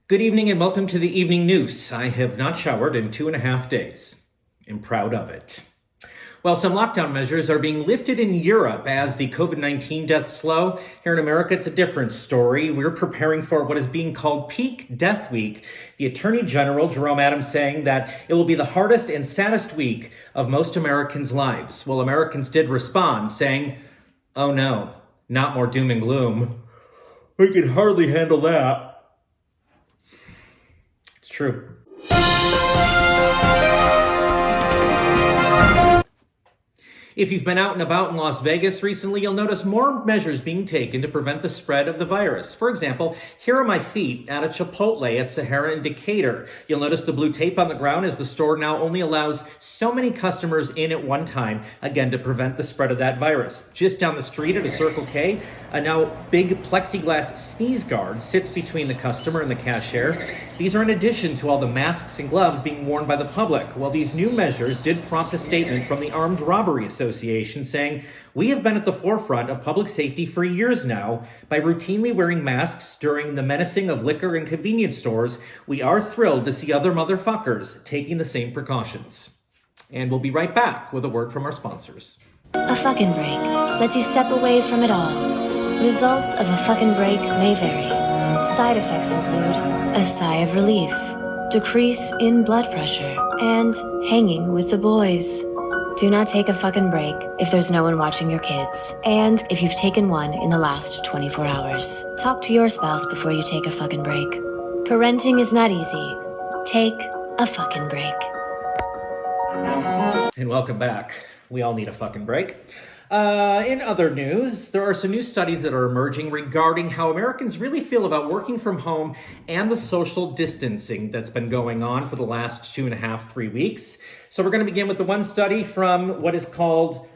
Good evening and welcome to the Evening Noose. I have not showered in 2.5 days. I'm proud of it. Well, some lockdown measures are being lifted in Europe as the COVID-19 deaths slow. Here in America, it's a different story. We're preparing for what is being called peak death week. The Attorney General, Jerome Adams, saying that it will be the hardest and saddest week of most Americans' lives. Well, Americans did respond, saying, "Oh no, not more doom and gloom. I can hardly handle that." It's true. If you've been out and about in Las Vegas recently, you'll notice more measures being taken to prevent the spread of the virus. For example, here are my feet at a Chipotle at Sahara in Decatur. You'll notice the blue tape on the ground as the store now only allows so many customers in at one time, again, to prevent the spread of that virus. Just down the street at a Circle K, a now big plexiglass sneeze guard sits between the customer and the cashier. These are in addition to all the masks and gloves being worn by the public. Well, these new measures did prompt a statement from the Armed Robbery Association saying, "We have been at the forefront of public safety for years now by routinely wearing masks during the menacing of liquor and convenience stores. We are thrilled to see other motherfuckers taking the same precautions." And we'll be right back with a word from our sponsors. A fucking break lets you step away from it all. Results of a fucking break may vary. Side effects include a sigh of relief, decrease in blood pressure, and hanging with the boys. Do not take a fucking break if there's no one watching your kids, and if you've taken one in the last 24 hours. Talk to your spouse before you take a fucking break. Parenting is not easy. Take a fucking break. And welcome back. We all need a fucking break. In other news, there are some new studies that are emerging regarding how Americans really feel about working from home and the social distancing that's been going on for the last 2.5, 3 weeks. So we're going to begin with the one study from what is called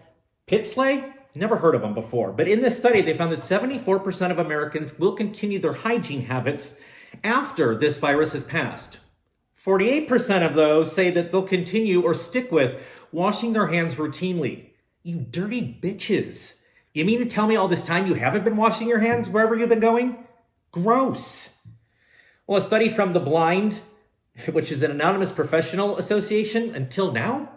Pipsley. Never heard of them before. But in this study, they found that 74% of Americans will continue their hygiene habits after this virus has passed. 48% of those say that they'll continue or stick with washing their hands routinely. You dirty bitches. You mean to tell me all this time you haven't been washing your hands wherever you've been going? Gross. Well, a study from The Blind, which is an anonymous professional association until now.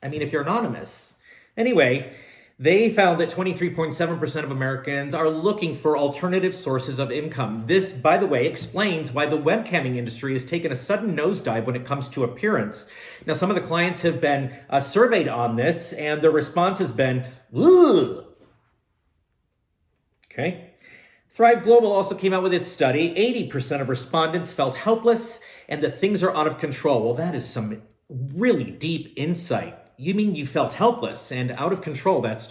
I mean, if you're anonymous. Anyway, they found that 23.7% of Americans are looking for alternative sources of income. This, by the way, explains why the webcamming industry has taken a sudden nosedive when it comes to appearance. Now, some of the clients have been surveyed on this, and their response has been, "Ugh." Okay. Thrive Global also came out with its study. 80% of respondents felt helpless and that things are out of control. Well, that is some really deep insight. You mean you felt helpless and out of control? That's